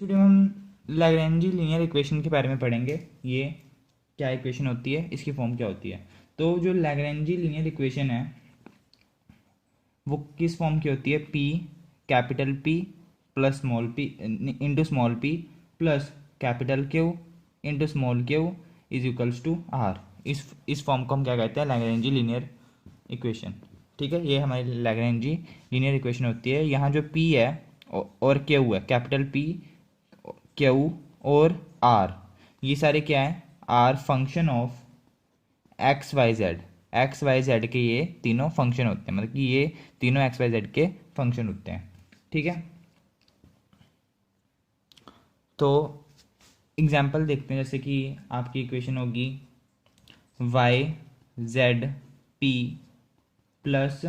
Video में हम लैग्रेंजी linear equation के बारे में पढ़ेंगे। ये क्या इक्वेशन होती है, इसकी फॉर्म क्या होती है। तो जो लैग्रेंजी लीनियर इक्वेशन है वो किस फॉर्म की होती है, p capital p plus small p into small p plus capital q into small Q is equals to r. इस फॉर्म को हम क्या कहते हैं, लैग्रेंजी लीनियर इक्वेशन। ठीक है, ये हमारी लैग्रेंजी लीनियर इक्वेशन होती है। यहाँ जो पी है और क्यू है, कैपिटल पी क्यू और आर, ये सारे क्या है, r function of x y z के ये तीनों फंक्शन होते हैं, मतलब कि ये तीनों एक्स वाई जेड के फंक्शन होते हैं। ठीक है, तो एग्जाम्पल देखते हैं। जैसे कि आपकी इक्वेशन होगी y z p plus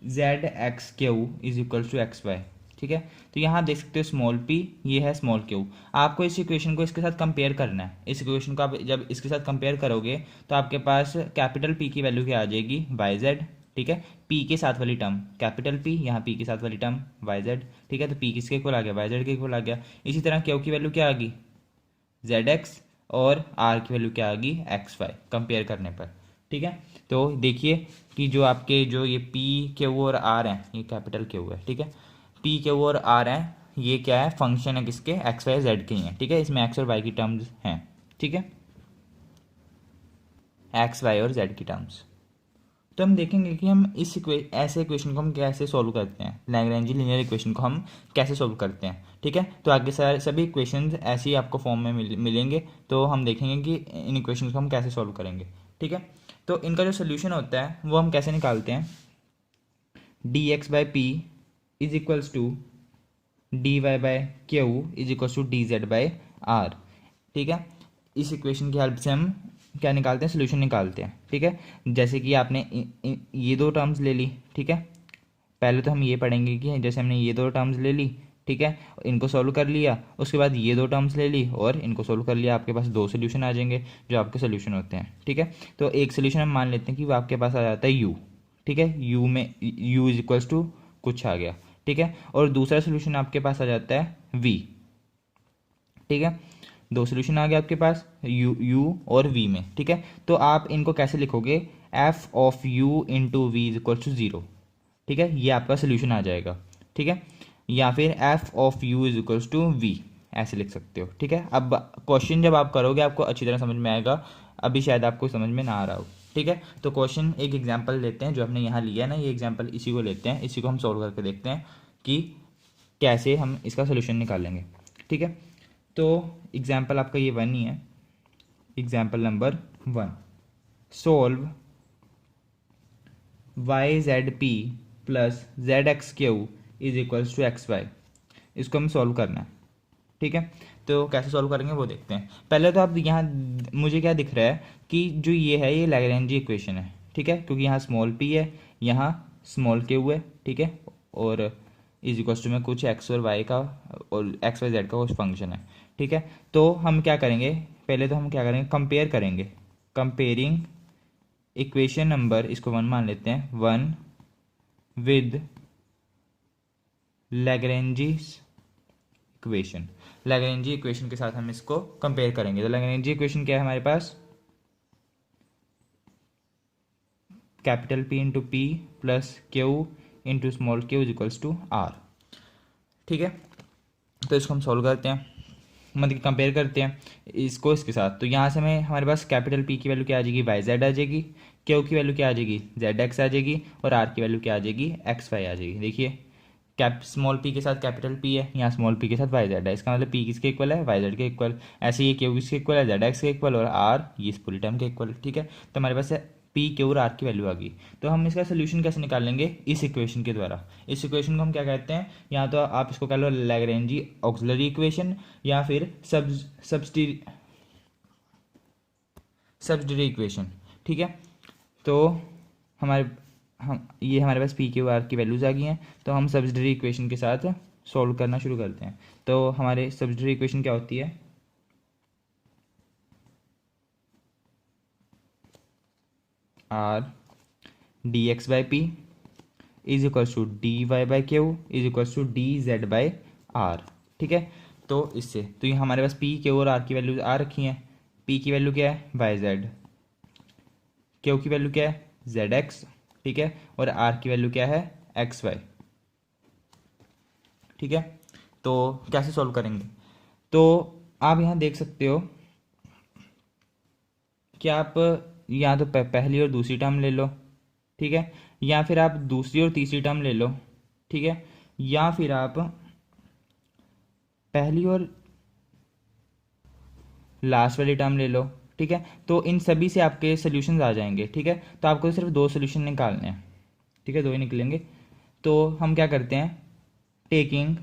z x q is equal to x y. ठीक है, तो यहाँ देख सकते हो स्मॉल पी, ये है स्मॉल क्यू। आपको इस इक्वेशन को इसके साथ कंपेयर करना है। इस इक्वेशन को आप जब इसके साथ कंपेयर करोगे तो आपके पास कैपिटल पी की वैल्यू क्या आ जाएगी, वाई जेड। ठीक है, पी के साथ वाली टर्म कैपिटल पी, यहाँ पी के साथ वाली टर्म वाई जेड। ठीक है, तो पी किसके इक्वल आ गया, वाई जेड के इक्वल आ गया। इसी तरह क्यू की वैल्यू क्या आ गई, जेड एक्स, और आर की वैल्यू क्या आ गई, एक्स वाई, कंपेयर करने पर। ठीक है, तो देखिए कि जो आपके जो ये पी क्यू और आर हैं, ये कैपिटल क्यू है। ठीक है, पी क्यू और आर हैं, ये क्या है, फंक्शन है किसके, एक्स वाई जेड के ही हैं। ठीक है, इसमें एक्स और वाई की टर्म्स हैं। ठीक है, एक्स वाई और जेड की टर्म्स। तो हम देखेंगे कि हम ऐसे इक्वेशन को हम कैसे सॉल्व करते हैं, लैग्रेंजी लीनियर इक्वेशन को हम कैसे सॉल्व करते हैं। ठीक है, तो आगे सारे सभी इक्वेशंस ऐसे ही आपको फॉर्म में मिलेंगे। तो हम देखेंगे कि इन इक्वेशंस को हम कैसे सॉल्व करेंगे। ठीक है, तो इनका जो सोल्यूशन होता है वो हम कैसे निकालते हैं, d x by p is equals to D Y by q is equals to d Z by r. ठीक है, इस इक्वेशन की हेल्प से हम क्या निकालते हैं, सोल्यूशन निकालते हैं। ठीक है, जैसे कि आपने ये दो टर्म्स ले ली। ठीक है, पहले तो हम ये पढ़ेंगे कि जैसे हमने ये दो टर्म्स ले ली, ठीक है, इनको सॉल्व कर लिया, उसके बाद ये दो टर्म्स ले ली और इनको सॉल्व कर लिया, आपके पास दो सोल्यूशन आ जाएंगे जो आपके सोल्यूशन होते हैं। ठीक है, तो एक सोल्यूशन हम मान लेते हैं कि वो आपके पास आ जाता है यू। ठीक है, यू में यू इज इक्वल्स टू कुछ आ गया। ठीक है, और दूसरा सोल्यूशन आपके पास आ जाता है वी। ठीक है, दो सोल्यूशन आ गया आपके पास यू और वी में। ठीक है, तो आप इनको कैसे लिखोगे, f of u into v is equal to zero. ठीक है, ये आपका सोल्यूशन आ जाएगा। ठीक है, या फिर f of u is equals to v, ऐसे लिख सकते हो। ठीक है, अब क्वेश्चन जब आप करोगे आपको अच्छी तरह समझ में आएगा, अभी शायद आपको समझ में ना आ रहा हो। ठीक है, तो क्वेश्चन एक एग्जांपल लेते हैं जो हमने यहाँ लिया है ना, ये एग्जांपल इसी को लेते हैं, इसी को हम सॉल्व करके देखते हैं कि कैसे हम इसका सोल्यूशन निकालेंगे। ठीक है, तो एग्जाम्पल आपका ये वन ही है, example number one, solve y z p plus z x q is equals to x y. इसको हम सॉल्व करना है। ठीक है, तो कैसे सॉल्व करेंगे वो देखते हैं। पहले तो आप यहाँ मुझे क्या दिख रहा है कि जो ये है ये लैग्रेंजी इक्वेशन है। ठीक है, क्योंकि यहाँ स्मॉल पी है, यहाँ स्मॉल क्यू है। ठीक है, और इज इक्वल्स टू में कुछ एक्स और वाई का और एक्स वाई जेड का कुछ फंक्शन है। ठीक है, तो हम क्या करेंगे, पहले तो हम क्या करेंगे, कंपेयर करेंगे। कंपेयरिंग इक्वेशन नंबर, इसको वन मान लेते हैं, वन विद लैग्रेंजी इक्वेशन। लैग्रेंजी इक्वेशन के साथ हम इसको कंपेयर करेंगे। तो लैग्रेंजी इक्वेशन क्या है हमारे पास, capital P into P plus Q into small Q is equals to are. ठीक है, तो इसको हम सॉल्व करते हैं, मतलब कंपेयर करते हैं इसको इसके साथ। तो यहाँ से हमें हमारे पास कैपिटल पी की वैल्यू क्या आ जाएगी, वाई जेड आ जाएगी, क्यू की वैल्यू क्या आ जाएगी, जेड एक्स आ जाएगी, और आर की वैल्यू क्या आ जाएगी, एक्स वाई आ जाएगी। देखिए कैप स्मॉल पी के साथ कैपिटल पी है, यहाँ स्मॉल पी के साथ वाई जेड है, इसका मतलब पी किसके इक्वल है, वाई जेड के इक्वल। ऐसे ये क्यू किसके इक्वल है, जेड एक्स के इक्वल, और आर ये इस पूरी टर्म के इक्वल। ठीक है, तो हमारे पास पी क्यू और आर की वैल्यू आ गई। तो हम इसका सोल्यूशन कैसे निकाल लेंगे, इस इक्वेशन के द्वारा। इस इक्वेशन को हम क्या कहते हैं, या तो आप इसको कह लो लैग्रेंजी ऑक्सिलरी इक्वेशन, या फिर सब्सिडरी इक्वेशन। ठीक है, तो हमारे हम ये हमारे पास पी क्यू आर की वैल्यूज़ आ गई हैं, तो हम सब्सिडरी इक्वेशन के साथ सॉल्व करना शुरू करते हैं। तो हमारे सब्सिडरी इक्वेशन क्या होती है, r d x by p is equals to D Y by q is equals to d Z by r. ठीक है, तो इससे तो ये हमारे पास पी क्यू और आर की वैल्यूज आ रखी हैं। पी की वैल्यू क्या है वाई जेड, क्यू की वैल्यू क्या है जेड एक्स, ठीक है, और आर की वैल्यू क्या है एक्स वाई, ठीक है। तो कैसे सॉल्व करेंगे, तो आप यहाँ देख सकते हो कि आप या तो पहली और दूसरी टर्म ले लो, ठीक है, या फिर आप दूसरी और तीसरी टर्म ले लो, ठीक है, या फिर आप पहली और लास्ट वाली टर्म ले लो, ठीक है। तो इन सभी से आपके सोल्यूशंस आ जाएंगे, ठीक है। तो आपको सिर्फ दो सोल्यूशन निकालने हैं, ठीक है, दो ही निकलेंगे। तो हम क्या करते हैं, taking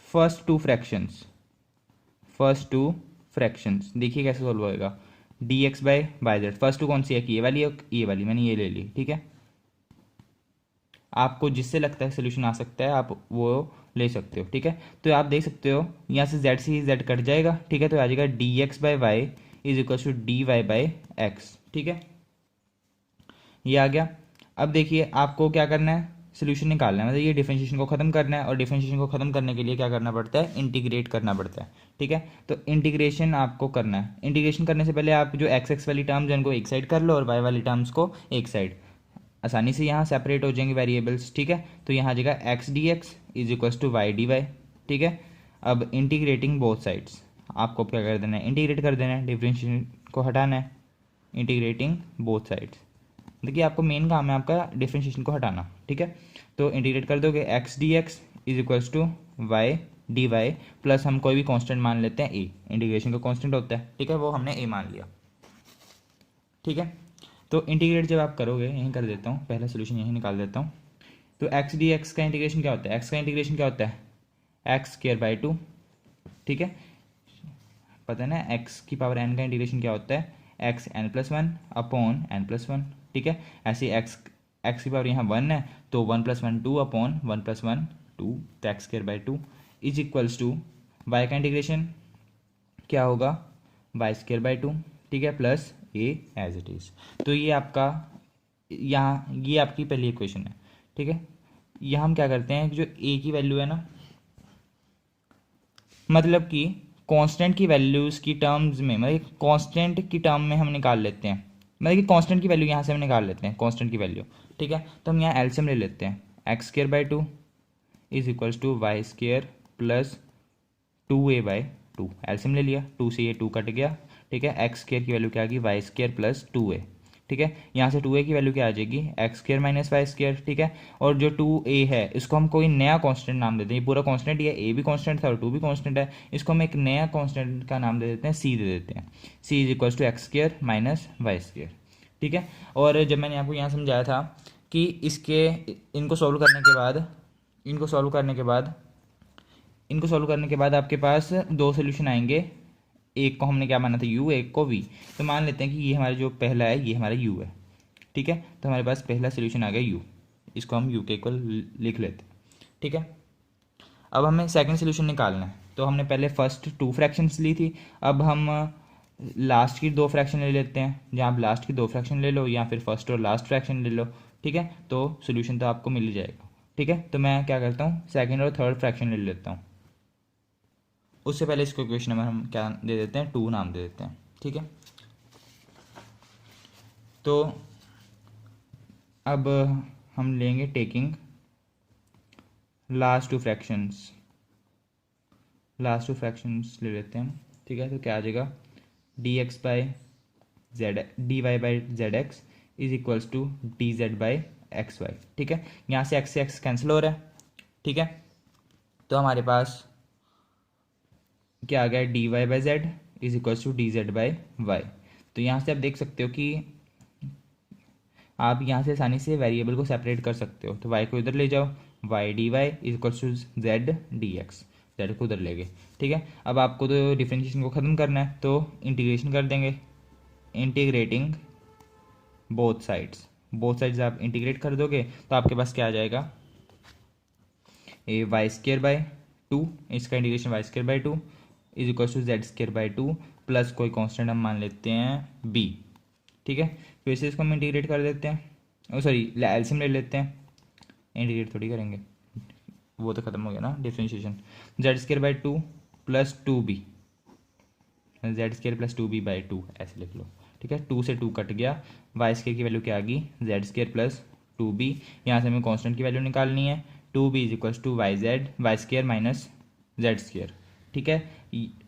first two fractions, first two fractions, देखिए कैसे सॉल्व होएगा। D x by z, first two कौन सी है कि ये वाली मैंने ये ले ली, ठीक है। आपको जिससे लगता है सोल्यूशन आ सकता है आप वो ले सकते हो, ठीक है। तो आप देख सकते हो यहाँ से जेड से जेड कट जाएगा, ठीक है, तो आ जाएगा D x by y is equal to D Y by x, ठीक है, ये आ गया। अब देखिए आपको क्या करना है, सोल्यूशन निकालना है, मतलब ये डिफरेंशिएशन को खत्म करना है, और डिफरेंशिएशन को खत्म करने के लिए क्या करना पड़ता है, इंटीग्रेट करना पड़ता है, ठीक है। तो इंटीग्रेशन आपको करना है, इंटीग्रेशन करने से पहले आप जो एक्स एक्स वाली टर्म्स हैं उनको एक साइड कर लो और वाई वाली टर्म्स को एक साइड, आसानी से यहाँ सेपरेट हो जाएंगे वेरिएबल्स, ठीक है। तो यहाँ आ जाएगा x d x is equals to y d y, ठीक है। अब इंटीग्रेटिंग बोथ साइड्स, आपको क्या कर देना है, इंटीग्रेट कर देना है, डिफरेंशिएशन को हटाना है, इंटीग्रेटिंग बोथ साइड्स। देखिए आपको मेन काम है आपका डिफरेंशिएशन को हटाना, ठीक है। तो इंटीग्रेट कर दोगे x d x is equals to y d Y plus हम कोई भी कांस्टेंट मान लेते हैं ए, इंटीग्रेशन का कांस्टेंट होता है, ठीक है, वो हमने ए मान लिया, ठीक है। तो इंटीग्रेट जब आप करोगे, यहीं कर देता हूँ, पहला सोल्यूशन यहीं निकाल देता हूँ। तो एक्स डी एक्स का इंटीग्रेशन क्या होता है, एक्स का इंटीग्रेशन क्या होता है एक्स स्क्वायर बाई टू, ठीक है, पता है ना, एक्स की पावर एन का इंटीग्रेशन क्या होता है x n plus one upon n plus one, ठीक है। ऐसे एक्स की पावर यहाँ वन है तो one plus one two upon one plus one two, तो X square by two is equals to Y का इंटीग्रेशन क्या होगा वाई स्क्वायर बाई टू, ठीक है, plus A as it is. तो ये आपका यहाँ ये आपकी पहली इक्वेशन है, ठीक है। यहाँ हम क्या करते हैं, जो ए की वैल्यू है ना, मतलब कि कांस्टेंट की वैल्यूज़ की टर्म्स में, मतलब कांस्टेंट की टर्म में हम निकाल लेते हैं, मतलब कि कांस्टेंट की वैल्यू यहाँ से हम निकाल लेते हैं, कांस्टेंट की वैल्यू, ठीक है। तो हम यहाँ एलसीएम ले लेते हैं, x square by two is equals to y square plus two a by two, LCM ले लिया, टू से ये टू कट गया, ठीक है। एक्स स्क्वायर की वैल्यू क्या आ गई Y square plus two A, ठीक है। यहाँ से टू ए की वैल्यू क्या आ जाएगी x square minus Y square, ठीक है। और जो टू ए है इसको हम कोई नया कांस्टेंट नाम देते हैं, ये पूरा कांस्टेंट ही है, ए भी कांस्टेंट था और टू भी कांस्टेंट है, इसको हम एक नया कांस्टेंट का नाम दे देते हैं सी दे देते हैं, C is equals to X square minus Y square, ठीक है। और जब मैंने आपको यहाँ समझाया था कि इसके इनको सॉल्व करने के बाद इनको सॉल्व करने के बाद इनको सॉल्व करने के बाद आपके पास दो सोल्यूशन आएंगे, एक को हमने क्या माना था u, एक को v। तो मान लेते हैं कि ये हमारा जो पहला है ये हमारा u है, ठीक है। तो हमारे पास पहला सोल्यूशन आ गया u, इसको हम u के इक्वल लिख लेते हैं, ठीक है। अब हमें सेकंड सोल्यूशन निकालना है, तो हमने पहले फर्स्ट टू फ्रैक्शंस ली थी, अब हम लास्ट की दो फ्रैक्शन ले लेते हैं, जहाँ आप लास्ट की दो फ्रैक्शन ले लो या फिर फर्स्ट और लास्ट फ्रैक्शन ले लो, ठीक है। तो सोल्यूशन तो आपको मिल ही जाएगा, ठीक है। तो मैं क्या करता हूँ सेकेंड और थर्ड फ्रैक्शन ले लेता हूँ, उससे पहले इसको इक्वेशन नंबर हम क्या दे देते हैं टू नाम दे देते हैं, ठीक है। तो अब हम लेंगे टेकिंग लास्ट टू फ्रैक्शंस ले लेते हैं हम, ठीक है। तो क्या आ जाएगा D x by z d Y by Z x is equals to d Z by x y, ठीक है। यहाँ से एक्स कैंसिल हो रहा है, ठीक है। तो हमारे पास क्या आ गया d Y by z is equals to d Z by y. तो यहाँ से आप देख सकते हो कि आप यहाँ से आसानी से वेरिएबल को सेपरेट कर सकते हो, तो y को इधर ले जाओ, y d y is equals to z d x, z को उधर ले गए, ठीक है। अब आपको तो डिफरेंशिएशन को ख़त्म करना है, तो इंटीग्रेशन कर देंगे, इंटीग्रेटिंग बोथ साइड्स आप इंटीग्रेट कर दोगे तो आपके पास क्या आ जाएगा a y square by two, इसका integration y square by two is equal to z square by two plus कोई कांस्टेंट हम मान लेते हैं बी, ठीक है। फिर से इसको हम इंटीग्रेट कर देते हैं, सॉरी एलसीएम ले लेते हैं, इंटीग्रेट थोड़ी करेंगे, वो तो खत्म हो गया ना differentiation. Z square by two plus two b, z square plus two b by two ऐसे लिख लो, ठीक है। टू से टू कट गया, वाई स्केयर की वैल्यू क्या आ गई, z square plus two b. यहाँ से हमें कांस्टेंट की वैल्यू निकालनी है, two b is equals to y z, y square minus Z square, ठीक है।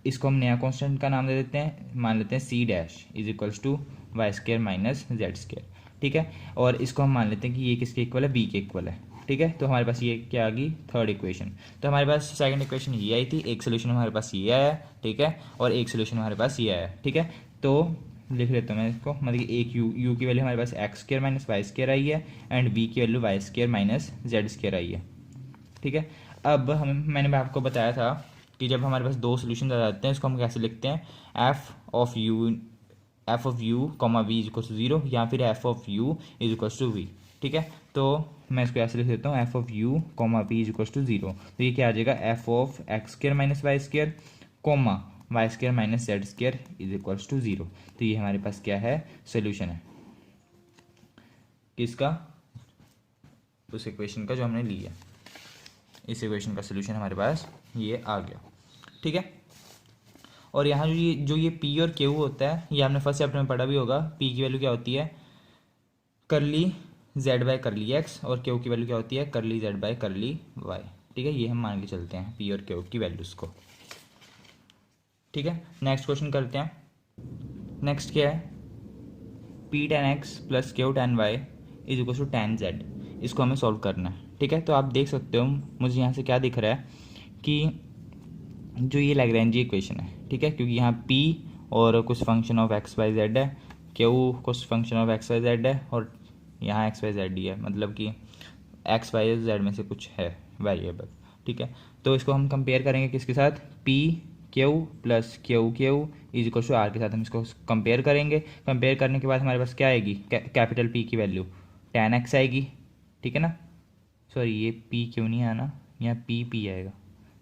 इसको हम नया कांस्टेंट का नाम दे देते हैं, मान लेते हैं c dash is equals to y square minus Z square, ठीक है। और इसको हम मान लेते हैं कि ये किसके इक्वल है, बी के इक्वल है, ठीक है। तो हमारे पास ये क्या आ गई, थर्ड इक्वेशन। तो हमारे पास सेकंड इक्वेशन ये आई थी, एक सोल्यूशन हमारे पास ये आया, ठीक है, और एक सोल्यूशन हमारे पास ये आया, ठीक है। तो लिख लेता हूँ मैं इसको, मतलब कि एक यू की वैल्यू हमारे पास X square minus Y square आई है, एंड वी की value Y square minus Z square आई है, ठीक है। अब मैंने आपको बताया था कि जब हमारे पास दो सोल्यूशन आ जाते हैं इसको हम कैसे लिखते हैं, f of u comma v is equals to zero, या फिर f of u is equals to v, ठीक है। तो मैं इसको ऐसे लिख देता हूँ, f of u comma v is equals to zero. तो ये क्या आ जाएगा, f of x square minus Y square comma y square minus Z square is equals to zero. तो ये हमारे पास क्या है, सोल्यूशन है किसका, उस इक्वेशन का जो हमने लिया, इस इक्वेशन का सोल्यूशन हमारे पास ये आ गया, ठीक है। और यहाँ जो ये पी और क्यू होता है, ये हमने फर्स्ट चैप्टर में पढ़ा भी होगा। पी की वैल्यू क्या होती है, करली जेड बाय करली एक्स, और क्यू की वैल्यू क्या होती है, करली जेड बाय करली वाई, ठीक है। ये हम मान के चलते हैं पी और क्यू की वैल्यूज़ को, ठीक है। नेक्स्ट क्वेश्चन करते हैं। नेक्स्ट क्या है, p tan x plus q tan y is equal to tan z, इसको हमें सॉल्व करना है, ठीक है। तो आप देख सकते हो मुझे यहाँ से क्या दिख रहा है कि जो ये लैग्रेंजी इक्वेशन है, ठीक है, क्योंकि यहाँ p और कुछ function of x y z है, q कुछ function of x y z है, और यहाँ एक्स वाई जेड ही है, मतलब कि एक्स वाई जेड में से कुछ है वेरिएबल, ठीक है। तो इसको हम कंपेयर करेंगे किसके साथ, p q plus q q is equal to r के साथ हम इसको कंपेयर करेंगे। कंपेयर करने के बाद हमारे पास क्या आएगी, कैपिटल P की वैल्यू टेन एक्स आएगी, ठीक है ना। सॉरी ये p क्यों नहीं आना, यहाँ p आएगा,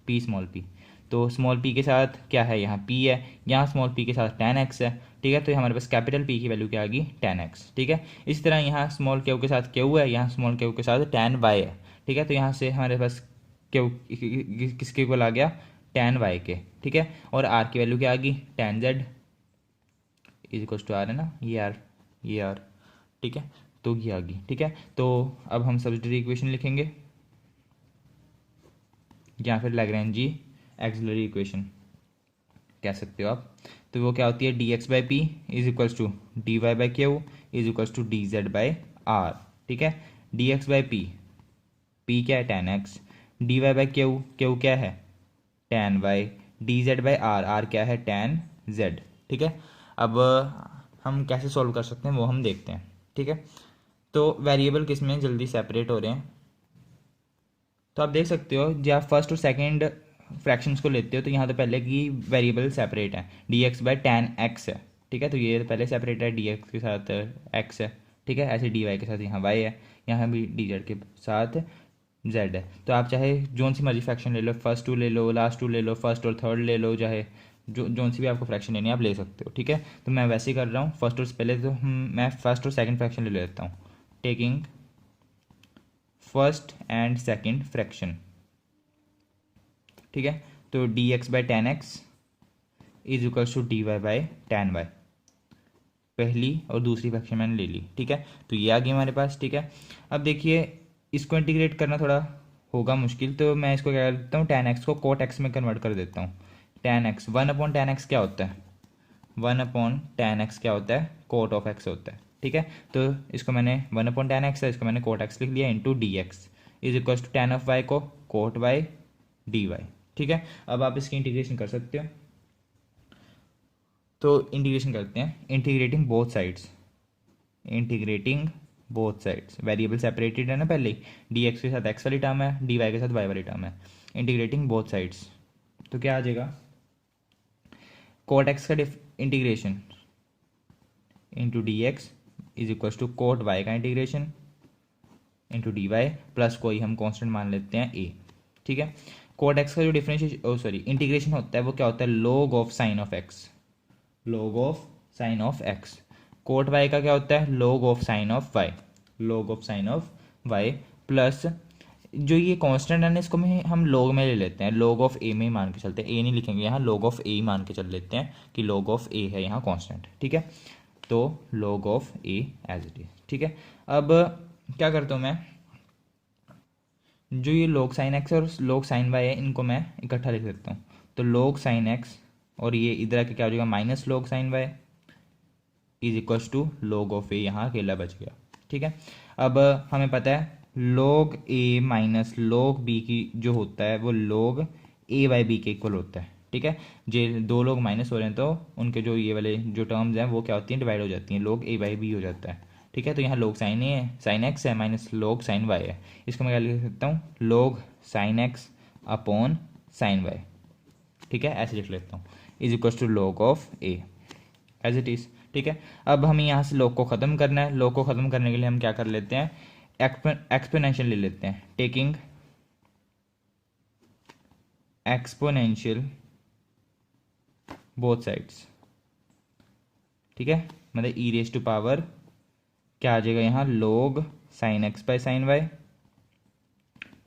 p स्मॉल p। तो स्मॉल p के साथ क्या है, यहाँ p है, यहाँ स्मॉल p के साथ टेन एक्स है, ठीक है। तो हमारे पास कैपिटल P की वैल्यू क्या आ गई, टेन एक्स, ठीक है। इसी तरह यहाँ स्मॉल q के साथ q है, यहाँ स्मॉल q के साथ टेन y है, ठीक है। तो यहाँ से हमारे पास q किसके इक्वल आ गया, टेन y के, ठीक है। और r की वैल्यू क्या आ गई, tan z is equal to r है ना, ये आर, ठीक है। तो ये आ गई, ठीक है। तो अब हम सब्सिट्यूट इक्वेशन लिखेंगे, या फिर लैग्रेंजी एक्सिलरी इक्वेशन कह सकते हो आप। तो वो क्या होती है, d x by p is equals to D Y by q is equals to d Z by r, ठीक है। डी एक्स बाई पी क्या है, tan x, d Y by q क्या है, tan y, d Z by r क्या है, ten Z, ठीक है। अब हम कैसे सॉल्व कर सकते हैं वो हम देखते हैं, ठीक है। तो वेरिएबल किस में जल्दी सेपरेट हो रहे हैं, तो आप देख सकते हो जब आप फर्स्ट और सेकंड फ्रैक्शंस को लेते हो तो यहाँ तो पहले की वेरिएबल सेपरेट है, d x by tan x है, ठीक है। तो ये तो पहले सेपरेट है, डी एक्स के साथ एक्स है, ठीक है। ऐसे डी वाई के साथ यहाँ वाई है, यहाँ भी डी जेड के साथ जेड है। तो आप चाहे जोन सी मर्जी फ्रैक्शन ले लो, फर्स्ट टू ले लो, लास्ट टू ले लो, फर्स्ट और थर्ड ले लो, चाहे जोन सी भी आपको फ्रैक्शन लेनी है आप ले सकते हो, ठीक है। तो मैं वैसे ही कर रहा हूँ, फर्स्ट और पहले तो मैं फर्स्ट और सेकंड फ्रैक्शन ले लेता हूँ, taking first and second fraction, ठीक है। तो d x by tan x is equals to D Y by tan y, पहली और दूसरी फ्रैक्शन मैंने ले ली, ठीक है। तो ये आ गई हमारे पास, ठीक है। अब देखिए इसको इंटीग्रेट करना थोड़ा होगा मुश्किल, तो मैं इसको क्या करता हूँ, टेन एक्स को कोट एक्स में कन्वर्ट कर देता हूँ। Ten x, one upon ten x क्या होता है, वन अपॉन टेन एक्स क्या होता है, कोट ऑफ एक्स होता है, ठीक है। तो इसको मैंने वन अपॉन टेन एक्स है, इसको मैंने कोट एक्स लिख लिया into D x is equals to tan of y को कोट वाई डी वाई, ठीक है। अब आप इसकी इंटीग्रेशन कर सकते हो, तो इंटीग्रेशन करते हैं, integrating both sides, integrating both sides, variable separated है ना पहले ही, डी एक्स के साथ एक्स वाली टर्म है, डी वाई के साथ वाई वाली टर्म है, इंटीग्रेटिंग बोथ साइड्स, तो क्या आ जाएगा, कोट एक्स का integration into D x is equals to cot Y का integration into D Y plus कोई हम कांस्टेंट मान लेते हैं ए, ठीक है। कोट एक्स का जो डिफरेंशिएशन इंटीग्रेशन होता है वो क्या होता है, log of sine of x, log of sine of x. Cot Y का क्या होता है, log of sine of y, log of sine of Y plus जो ये कांस्टेंट है ना, इसको हम लॉग में ले लेते हैं, लॉग ऑफ ए में ही मान के चलते हैं, ए नहीं लिखेंगे यहाँ, लॉग ऑफ ए ही मान के चल लेते हैं कि लॉग ऑफ ए है यहाँ कांस्टेंट, ठीक है। तो log of a as it is, ठीक है। अब क्या करता हूँ मैं, जो ये log साइन एक्स और log साइन वाई है, इनको मैं इकट्ठा लिख देता हूँ। तो log साइन एक्स और ये इधर आके क्या हो जाएगा, minus log sine Y is equals to log of A, यहाँ अकेला बच गया, ठीक है। अब हमें पता है log ए माइनस log बी की जो होता है वो log ए बाई बी के इक्वल होता है, ठीक है। जे दो लोग माइनस हो रहे हैं तो उनके जो ये वाले जो टर्म्स हैं वो क्या होती हैं, डिवाइड हो जाती हैं, log ए बाई बी हो जाता है, ठीक है। तो यहाँ log साइन ए है, साइन एक्स है, माइनस log साइन वाई है। इसको मैं क्या लिख सकता हूँ, log sine x upon sine y, ठीक है, ऐसे लिख लेता हूँ, is equal to log of a as it is, ठीक है। अब हमें यहाँ से log को ख़त्म करना है, log को ख़त्म करने के लिए हम क्या कर लेते हैं, एक्सपोनेंशियल ले लेते हैं, टेकिंग एक्सपोनेंशियल बोथ साइड्स, ठीक है। मतलब ई रेज टू पावर क्या आ जाएगा यहाँ, log sine x by sine Y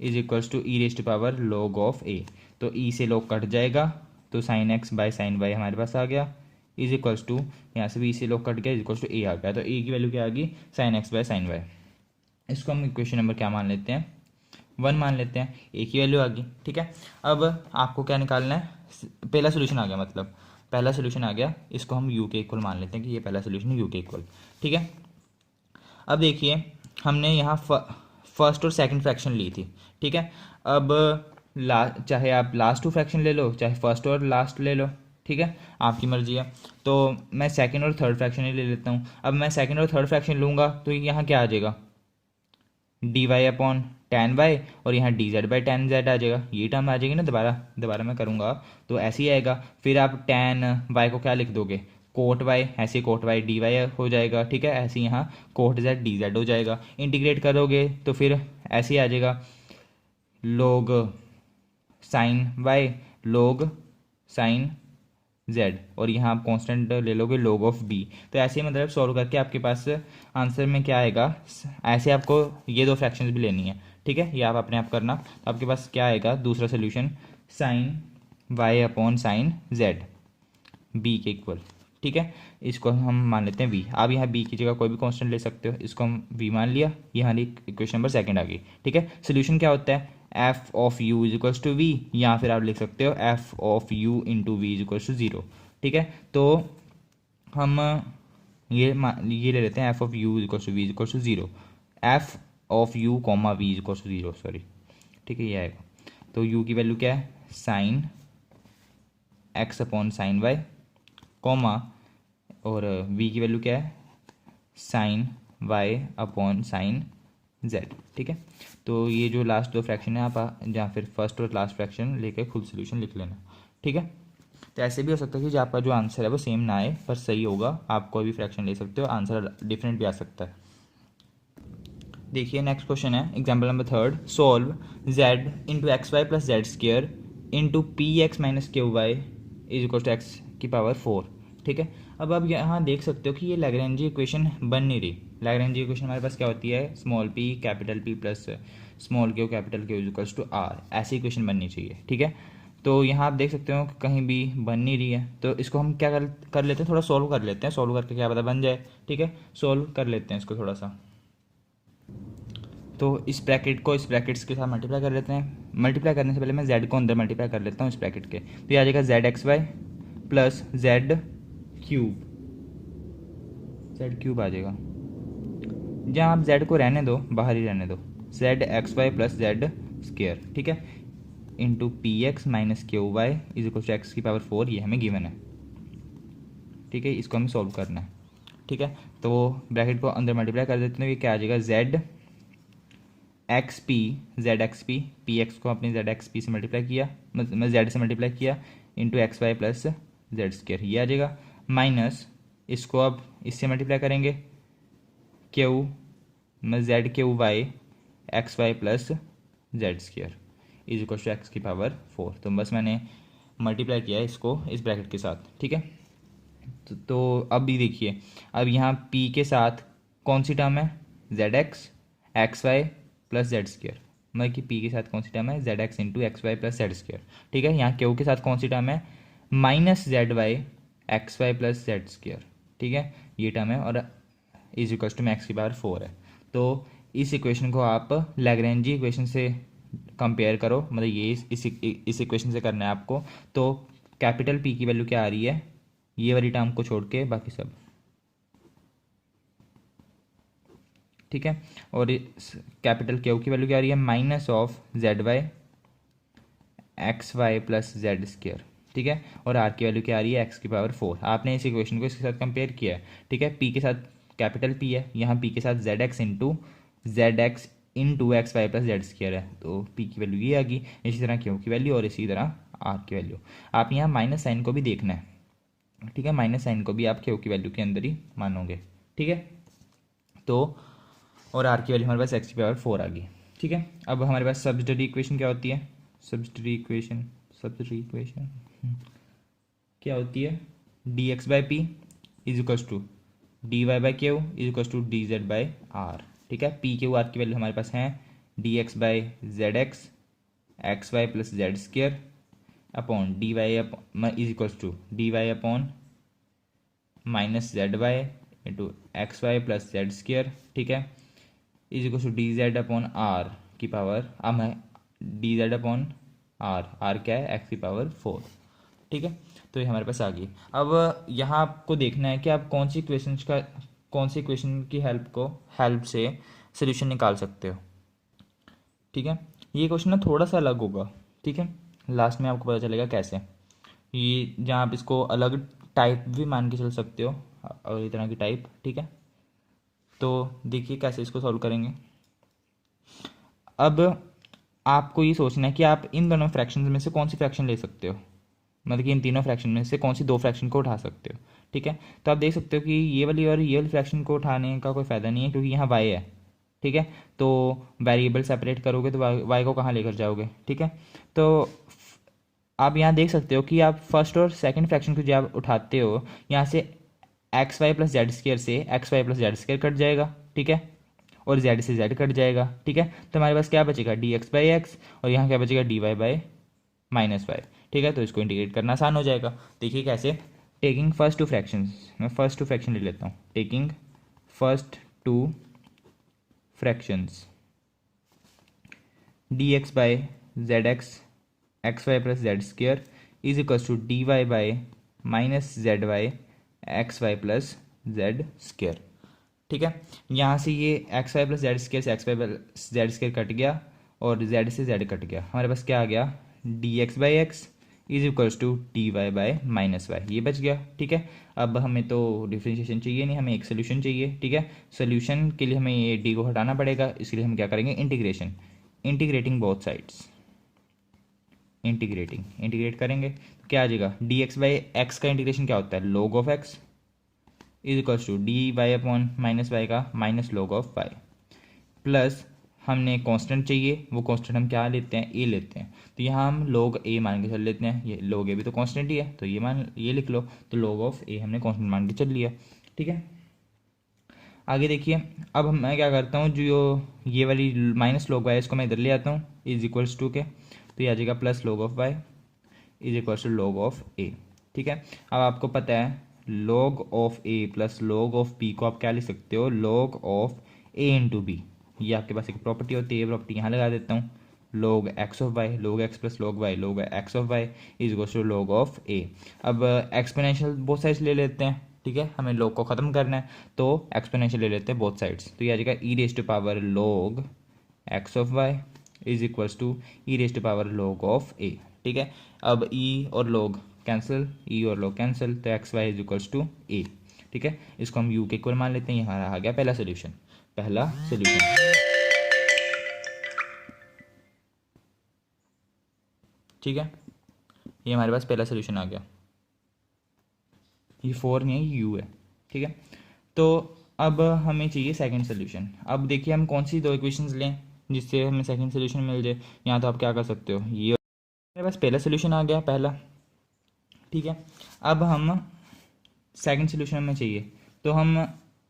is equals to E raise to power log of A. तो ई से log कट जाएगा तो sine x by sine Y हमारे पास आ गया, इज इक्वल्स टू यहाँ से भी ई से log कट गया, इज इक्वल्स टू ए आ गया। तो ए की वैल्यू क्या आ गई, sine x by sine y. इसको हम इक्वेशन नंबर क्या मान लेते हैं, 1 मान लेते हैं, ए की वैल्यू आ गई, ठीक है। अब आपको क्या निकालना है, पहला सोल्यूशन आ गया, मतलब पहला सोल्यूशन आ गया, इसको हम यू के इक्वल मान लेते हैं कि ये पहला सोल्यूशन है यू के इक्वल, ठीक है। अब देखिए हमने यहाँ फर्स्ट और सेकंड फ्रैक्शन ली थी, ठीक है। अब चाहे आप लास्ट 2 फ्रैक्शन ले लो, चाहे फर्स्ट और लास्ट ले लो, ठीक है, आपकी मर्जी है। तो मैं सेकंड और थर्ड फ्रैक्शन ही ले लेता हूँ। अब मैं सेकंड और थर्ड फ्रैक्शन लूँगा तो यहाँ क्या आ जाएगा, D Y upon tan Y, और यहाँ D Z by tan Z आ जाएगा, ये टर्म आ जाएगी ना, दोबारा मैं करूँगा तो ऐसे ही आएगा। फिर आप टेन वाई को क्या लिख दोगे, कोट वाई, ऐसे कोट वाई डी वाई हो जाएगा, ठीक है। ऐसे यहाँ कोट जेड डी जेड हो जाएगा, इंटीग्रेट करोगे तो फिर ऐसे ही आ जाएगा, लोग साइन वाई लोग साइन जेड, और यहाँ आप कांस्टेंट ले लोगे log ऑफ बी। तो ऐसे ही मतलब सॉल्व करके आपके पास आंसर में क्या आएगा, ऐसे आपको ये 2 फ्रैक्शंस भी लेनी है, ठीक है, ये आप अपने आप करना। तो आपके पास क्या आएगा दूसरा solution, sine y upon sine z b के इक्वल, ठीक है। इसको हम मान लेते हैं वी। आप यहाँ बी की जगह कोई भी कांस्टेंट ले सकते हो, इसको हम वी मान लिया, ये हमारी इक्वेशन नंबर सेकंड आ गई, ठीक है। सोल्यूशन क्या होता है, f of u is equals to v, या फिर आप लिख सकते हो f of u into v is equals to 0, ठीक है। तो हम ये ले लेते हैं, f of u is equals to v is equals to 0, f of u comma v is equals to 0, sorry, ठीक है, ये आएगा। तो यू की वैल्यू क्या है, sine x upon sine y, comma, और v की वैल्यू क्या है, sine y upon sine z, ठीक है। तो ये जो लास्ट 2 फ्रैक्शन है आप जहाँ फिर फर्स्ट और लास्ट फ्रैक्शन लेके खुद सोल्यूशन लिख लेना, ठीक है। तो ऐसे भी हो सकता है कि जो आपका जो आंसर है वो सेम ना आए पर सही होगा, आप कोई भी फ्रैक्शन ले सकते हो, आंसर डिफरेंट भी आ सकता है। देखिए नेक्स्ट क्वेश्चन है, example number 3, solve z into x Y plus Z square into p x minus q y is equal to x की पावर 4, ठीक है। अब आप यहाँ देख सकते हो कि ये लैग्रेंजी इक्वेशन बन नहीं रही। लैग्रेंजी इक्वेशन हमारे पास क्या होती है, small p capital p plus small q capital q is equals to r, ऐसी इक्वेशन बननी चाहिए, ठीक है। तो यहाँ आप देख सकते हो कि कहीं भी बन नहीं रही है, तो इसको हम क्या कर लेते हैं, थोड़ा सॉल्व कर लेते हैं, सॉल्व करके क्या पता बन जाए, ठीक है। सॉल्व कर लेते हैं इसको थोड़ा सा। तो इस ब्रैकेट को इस ब्रैकेट्स के साथ मल्टीप्लाई कर लेते हैं। मल्टीप्लाई करने से पहले मैं z को अंदर मल्टीप्लाई कर लेता हूँ इस ब्रैकेट के, तो ये आ जाएगा Z x Y plus Z cube आ जाएगा। जहाँ आप z को रहने दो, बाहर ही रहने दो, z x Y plus Z square, ठीक है, into p x minus q y is equal to x की पावर 4, ये हमें गिवन है, ठीक है। इसको हमें सॉल्व करना है, ठीक है। तो ब्रैकेट को अंदर मल्टीप्लाई कर देते हैं, ये क्या आ जाएगा, Z X P P X को अपनी जेड एक्स पी से मल्टीप्लाई किया, मतलब जेड से मल्टीप्लाई किया, into x Y plus Z square, ये आ जाएगा, माइनस इसको अब इससे मल्टीप्लाई करेंगे, क्यू में z q y x Y plus Z square is equal to x की पावर 4। तो बस मैंने मल्टीप्लाई किया है इसको इस ब्रैकेट के साथ, ठीक है। तो अब भी देखिए, अब यहाँ p के साथ कौन सी टर्म है, z x Y plus Z square, मतलब कि पी के साथ कौन सी टर्म है, z x into x Y plus Z square. ठीक है, यहाँ क्यू के साथ कौन सी टर्म है, minus Z Y x Y plus Z square. ठीक है, ये टर्म है और इज इक्वल टू में एक्स की पावर 4 है। तो इस इक्वेशन को आप लैग्रेंजी इक्वेशन से कंपेयर करो, मतलब ये इस इक्वेशन से करना है आपको। तो कैपिटल पी की वैल्यू क्या आ रही है, ये वाली टर्म को छोड़ के बाकी सब। ठीक है, और कैपिटल क्यू की वैल्यू क्या आ रही है, minus of z Y x Y plus Z square. ठीक है, और आर की वैल्यू क्या आ रही है, एक्स की पावर 4। आपने इस इक्वेशन को इसके साथ कंपेयर किया है। ठीक है, पी के साथ कैपिटल पी है, यहाँ पी के साथ z x into x Y plus Z square है, तो पी की वैल्यू ये आ गई। इसी तरह क्यू की वैल्यू और इसी तरह आर की वैल्यू। आप यहाँ माइनस साइन को भी देखना है। ठीक है, माइनस साइन को भी आप क्यू की वैल्यू के अंदर ही मानोगे। ठीक है, तो और आर की वैल्यू हमारे पास एक्स की पावर 4 आ गई। ठीक है, अब हमारे पास सब्सिडरी इक्वेशन क्या होती है, सब्सिडरी इक्वेशन क्या होती है, d x by p is equal to D Y by q is equal to d Z by r. ठीक है, पी क्यू आर की वैल्यू हमारे पास है d x by Z x Y plus Z square upon d y is equal to D Y upon minus Z y into x Y plus Z square. ठीक है, is equal to d z upon r की power, अब है D z upon are क्या है, x की power 4। ठीक है, तो ये हमारे पास आ गई। अब यहाँ आपको देखना है कि आप कौन सी इक्वेशन की हेल्प से सोल्यूशन निकाल सकते हो। ठीक है, ये क्वेश्चन ना थोड़ा सा अलग होगा। ठीक है, लास्ट में आपको पता चलेगा कैसे, ये जहाँ आप इसको अलग टाइप भी मान के चल सकते हो और इस तरह की टाइप। ठीक है, तो देखिए कैसे इसको सॉल्व करेंगे। अब आपको ये सोचना है कि आप इन दोनों फ्रैक्शन में से कौन सी फ्रैक्शन ले सकते हो, मतलब कि इन तीनों फ्रैक्शन में से कौन सी दो फ्रैक्शन को उठा सकते हो। ठीक है, तो आप देख सकते हो कि ये वाली और ये वाली फ्रैक्शन को उठाने का कोई फ़ायदा नहीं है, क्योंकि यहाँ वाई है। ठीक है, तो वेरिएबल सेपरेट करोगे तो वाई को कहाँ लेकर जाओगे। ठीक है, तो आप यहाँ देख सकते हो कि आप फर्स्ट और सेकंड फ्रैक्शन को जब आप उठाते हो, यहाँ से X Y plus Z square से X Y plus Z square cut जाएगा। ठीक है, और जेड से जेड कट जाएगा। ठीक है, तो हमारे पास क्या बचेगा, डी एक्स बाई एक्स, और यहाँ क्या बचेगा, d Y by minus y. ठीक है, तो इसको इंटीग्रेट करना आसान हो जाएगा। देखिए कैसे, टेकिंग फर्स्ट टू फ्रैक्शन, मैं फर्स्ट टू फ्रैक्शन ले लेता हूँ। Taking first two fractions D x by Z x Y plus Z square is equal to D Y by minus Z Y x Y plus Z square. ठीक है, यहाँ से ये X Y plus Z square से X Y plus Z square cut गया और Z से Z cut गया। हमारे पास क्या आ गया, d x by x is equals to D Y by minus y, ये बच गया। ठीक है, अब हमें तो डिफ्रेंशिएशन चाहिए नहीं, हमें एक सोल्यूशन चाहिए। ठीक है, सोल्यूशन के लिए हमें ये डी को हटाना पड़ेगा, इसलिए हम क्या करेंगे, इंटीग्रेटिंग बोथ साइड्स। इंटीग्रेट करेंगे तो क्या आ जाएगा, डी एक्स बाई एक्स का इंटीग्रेशन क्या होता है, log of X is equals to D Y upon minus Y का minus log of Y, plus हमने कांस्टेंट चाहिए, वो कांस्टेंट हम क्या लेते हैं, ए लेते हैं। तो यहाँ हम log ए मान के चल लेते हैं, ये log ए भी तो कांस्टेंट ही है, तो ये लिख लो। तो log ऑफ ए हमने कांस्टेंट मान के चल लिया। ठीक है, आगे देखिए, अब मैं क्या करता हूँ, जो ये वाली माइनस लॉग वाई इसको मैं इधर ले आता हूँ, इज इक्वल्स टू के, तो ये आ जाएगा plus log of Y is equals to log of A. ठीक है, अब आपको पता है log of A plus log of B को आप क्या लिख सकते हो, log of A into B. ये आपके पास एक प्रॉपर्टी होती है, प्रॉपर्टी यहाँ लगा देता हूँ, log X of Y, log X plus log Y, log X of Y is equals to log of A. अब एक्सपोनेंशियल बोथ साइड्स ले लेते हैं। ठीक है, हमें log को ख़त्म करना है, तो एक्सपोनेंशियल ले लेते हैं बोथ साइड्स। तो ये आ जाएगा E raise to power log X of Y is equals to E raise to power log of A. ठीक है, अब ई और log कैंसिल, ई और log कैंसिल, तो X Y is equals to A. ठीक है, इसको हम यू के इक्वल मान लेते हैं। यहाँ आ गया पहला सोल्यूशन। ठीक है, ये हमारे पास पहला सोल्यूशन आ गया। ये 4 नहीं है, ये यू है। ठीक है, तो अब हमें चाहिए सेकंड सोल्यूशन। अब देखिए हम कौन सी दो इक्वेशंस लें जिससे हमें सेकंड सोल्यूशन मिल जाए। यहाँ तो आप क्या कर सकते हो, ये मेरे पास पहला सोल्यूशन आ गया, पहला। ठीक है, अब हम सेकंड सोल्यूशन हमें चाहिए, तो हम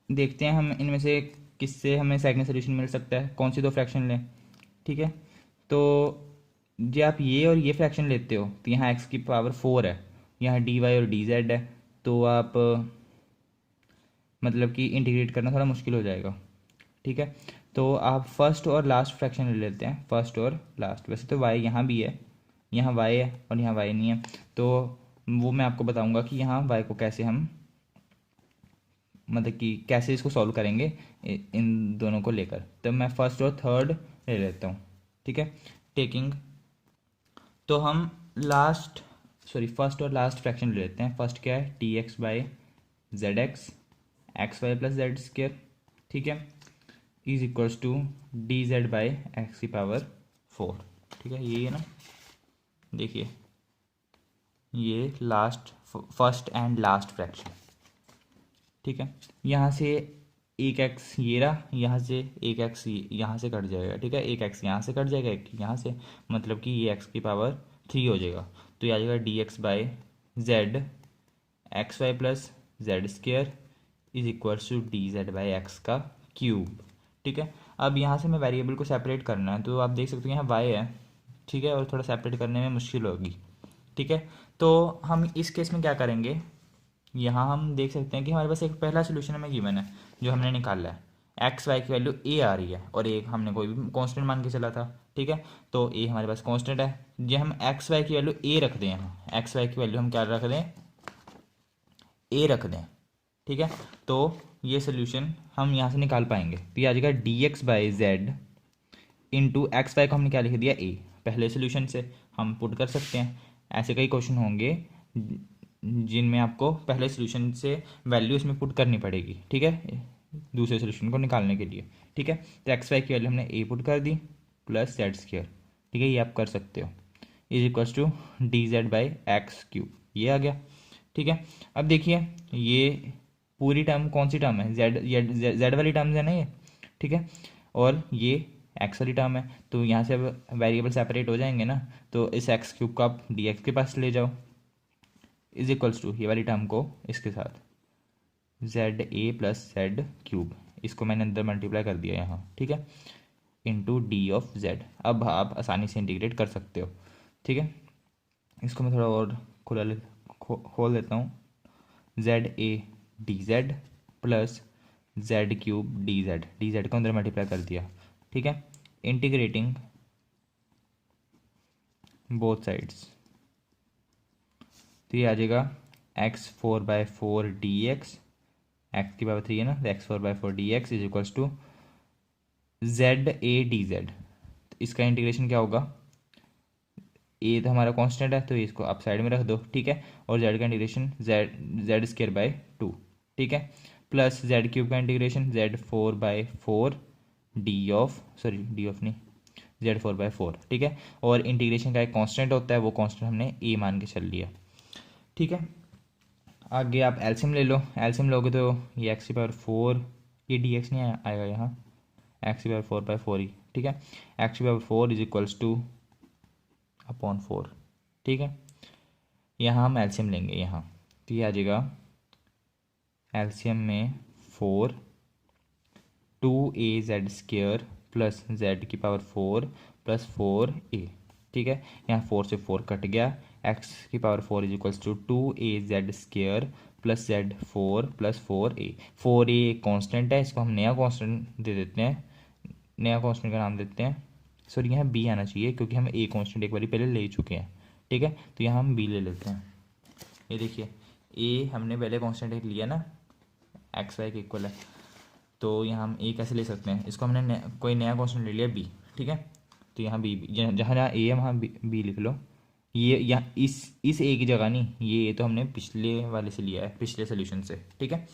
देखते हैं हम इनमें से किससे हमें सेकंड सोल्यूशन मिल सकता है, कौन सी दो फ्रैक्शन लें। ठीक है, तो जब आप ये और ये फ्रैक्शन लेते हो तो यहाँ x की पावर 4 है, यहाँ dy और dz है, तो आप मतलब कि इंटीग्रेट करना थोड़ा मुश्किल हो जाएगा। ठीक है, तो आप फर्स्ट और लास्ट फ्रैक्शन ले लेते हैं, फर्स्ट और लास्ट। वैसे तो y यहाँ भी है, यहाँ y है और यहाँ y नहीं है, तो वो मैं आपको बताऊंगा कि यहाँ y को कैसे हम मतलब कि कैसे इसको सॉल्व करेंगे इन दोनों को लेकर। तो मैं फर्स्ट और थर्ड ले लेता हूँ। ठीक है, टेकिंग, तो हम फर्स्ट और लास्ट फ्रैक्शन ले लेते हैं। फर्स्ट क्या है, t x by Z x Y plus Z square, ठीक है, is equals to d Z by x की पावर 4। ठीक है, ये है ना, देखिए ये फर्स्ट एंड लास्ट फ्रैक्शन। ठीक है, यहाँ से एक एक्स ये रहा, यहाँ से एक एक्स यहाँ से कट जाएगा। ठीक है, एक एक्स यहाँ से कट जाएगा, एक यहाँ से, मतलब कि ये एक्स की पावर 3 हो जाएगा। तो ये आ जाएगा D x by Z x Y plus Z square is equals to d Z by x का क्यूब। ठीक है, अब यहाँ से मैं वेरिएबल को सेपरेट करना है, तो आप देख सकते हो यहाँ वाई है। ठीक है, और थोड़ा सेपरेट करने में मुश्किल होगी। ठीक है, तो हम इस केस में क्या करेंगे, यहाँ हम देख सकते हैं कि हमारे पास एक पहला सोल्यूशन हमें गिवन है जो हमने निकाला है। एक्स वाई की वैल्यू ए आ रही है और एक हमने कोई भी कांस्टेंट मान के चला था। ठीक है, तो ए हमारे पास कांस्टेंट है, ये हम एक्स वाई की वैल्यू ए रख दें, यहाँ एक्स वाई की वैल्यू हम क्या रख दें, ए रख दें। ठीक है, तो ये सोल्यूशन हम यहाँ से निकाल पाएंगे। तो ये आ जाएगा D x by z into x y को हमने क्या लिख दिया, ए। पहले सोल्यूशन से हम पुट कर सकते हैं, ऐसे कई क्वेश्चन होंगे जिनमें आपको पहले सोल्यूशन से वैल्यू इसमें पुट करनी पड़ेगी। ठीक है, दूसरे सोल्यूशन को निकालने के लिए। ठीक है, तो एक्स वाई की वैल्यू हमने ए पुट कर दी प्लस जेड स्क्र। ठीक है, ये आप कर सकते हो, is equals to d Z by x cube, ये आ गया। ठीक है, अब देखिए ये पूरी टर्म कौन सी टर्म है, जेड वाली टर्म है ना ये। ठीक है, और ये एक्स वाली टर्म है, तो यहाँ से अब वेरिएबल सेपरेट हो जाएंगे ना, तो इस एक्स क्यूब को आप डी एक्स के पास ले जाओ, इज इक्वल्स टू ये वाली टर्म को इसके साथ Z A plus Z cube, इसको मैंने अंदर मल्टीप्लाई कर दिया यहाँ। ठीक है, इंटू डी ऑफ जेड। अब आप आसानी से इंटीग्रेट कर सकते हो। ठीक है, इसको मैं थोड़ा और खोल देता हूँ, Z a d Z plus Z cube D Z को अंदर मल्टीप्लाई कर दिया। ठीक है, इंटीग्रेटिंग बोथ साइड्स, तो ये आ जाएगा एक्स 4/4 डी एक्स की पावर 3 है ना, तो x4/4 d x is equals to z a d z. इसका इंटीग्रेशन क्या होगा, ए तो हमारा कांस्टेंट है तो इसको आप साइड में रख दो। ठीक है, और जेड का इंटीग्रेशन जेड स्क्र बाई 2। ठीक है, प्लस जेड क्यूब का इंटीग्रेशन z4/4 डी ऑफ नहीं, z4/4। ठीक है, और इंटीग्रेशन का एक कांस्टेंट होता है, वो कांस्टेंट हमने ए मान के चल लिया। ठीक है, आगे आप एलसीएम ले लो, एलसीएम लोगे तो ये एक्स की पावर 4, ये डी एक्स नहीं आएगा यहाँ, एक्स की पावर 4/4 ही। ठीक है, एक्स की power 4 is equals two upon 4। ठीक है, यहाँ हम एलसीएम लेंगे यहाँ, तो ये आ जाएगा एलसीएम में 4 2az स्क्र प्लस जेड की पावर 4 प्लस 4a। ठीक है, यहाँ 4 से 4 कट गया, एक्स की power 4 is equals to 2az square plus z 4 plus 4a। 4a एक कॉन्स्टेंट है, इसको हम नया कॉन्स्टेंट दे देते हैं, नया कॉन्स्टेंट का नाम देते हैं, सॉरी यहाँ b आना चाहिए क्योंकि हम a कॉन्स्टेंट एक बार पहले ले चुके हैं। ठीक है, तो यहाँ हम b ले लेते हैं। ये देखिए a हमने पहले कॉन्स्टेंट एक लिया ना, एक्स वाई के इक्वल है, तो यहाँ हम ए कैसे ले सकते हैं, इसको हमने कोई नया क्वेश्चन ले लिया बी। ठीक है, तो यहाँ बी जहाँ जहाँ ए है वहाँ बी लिख लो। ये यहाँ इस ए की जगह नहीं, ये तो हमने पिछले वाले से लिया है, पिछले सोल्यूशन से। ठीक है,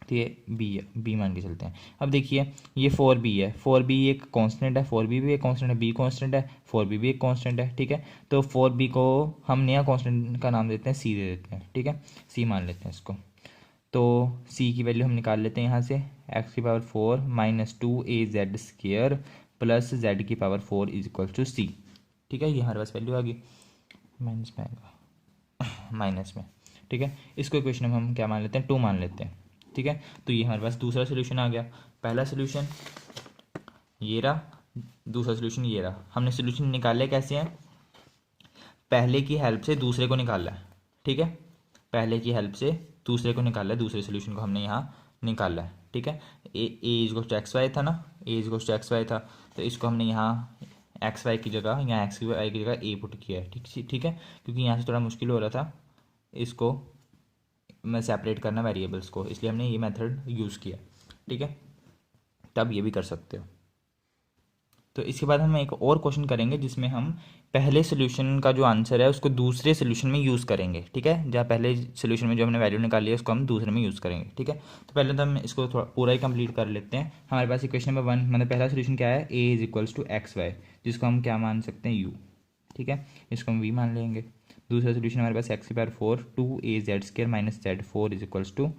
तो ये बी है, बी मान के चलते हैं। अब देखिए ये 4b है, 4b एक कांस्टेंट है, 4b भी एक कांस्टेंट है, b कांस्टेंट है, 4b भी एक कांस्टेंट है। ठीक है, तो 4b को हम नया कांस्टेंट का नाम देते हैं c दे देते हैं। ठीक है, c मान लेते हैं इसको, तो c की वैल्यू हम निकाल लेते हैं यहाँ से, x की power 4 minus 2az square plus z की power 4 is equal to c। ठीक है, ये हमारे पास वैल्यू आ गई, माइनस में आएगा, माइनस में। ठीक है, इसको इक्वेशन में हम क्या मान लेते हैं, 2 मान लेते हैं। ठीक है, तो ये हमारे पास दूसरा सोल्यूशन आ गया। पहला सोल्यूशन ये रहा, दूसरा सोल्यूशन ये रहा। हमने सोल्यूशन निकाले कैसे हैं, पहले की हेल्प से दूसरे को निकाला है, ठीक है, पहले की हेल्प से दूसरे को निकाला है, दूसरे सोल्यूशन को हमने यहाँ निकाला है, ठीक है। A is equal to x Y था ना, A is equal to x Y था, तो इसको हमने यहाँ एक्स वाई की जगह, यहाँ एक्स वाई की जगह ए पुट किया है, ठीक है, क्योंकि यहाँ से थोड़ा मुश्किल हो रहा था इसको मैं सेपरेट करना वेरिएबल्स को, इसलिए हमने ये मेथड यूज़ किया, ठीक है। तब ये भी कर सकते हो। तो इसके बाद हम एक और क्वेश्चन करेंगे जिसमें हम पहले सोल्यूशन का जो आंसर है उसको दूसरे सोल्यूशन में यूज़ करेंगे, ठीक है। जहाँ पहले सोल्यूशन में जो हमने वैल्यू निकाली है उसको हम दूसरे में यूज़ करेंगे, ठीक है। तो पहले तो हम इसको थोड़ा पूरा ही कंप्लीट कर लेते हैं। हमारे पास इक्वेशन नंबर 1 मतलब पहला सोल्यूशन क्या है, A is equals to x Y, जिसको हम क्या मान सकते हैं, यू, ठीक है, इसको हम वी मान लेंगे। दूसरा सोल्यूशन हमारे पास एक्स की power 4 two A Z square minus Z 4 is equals to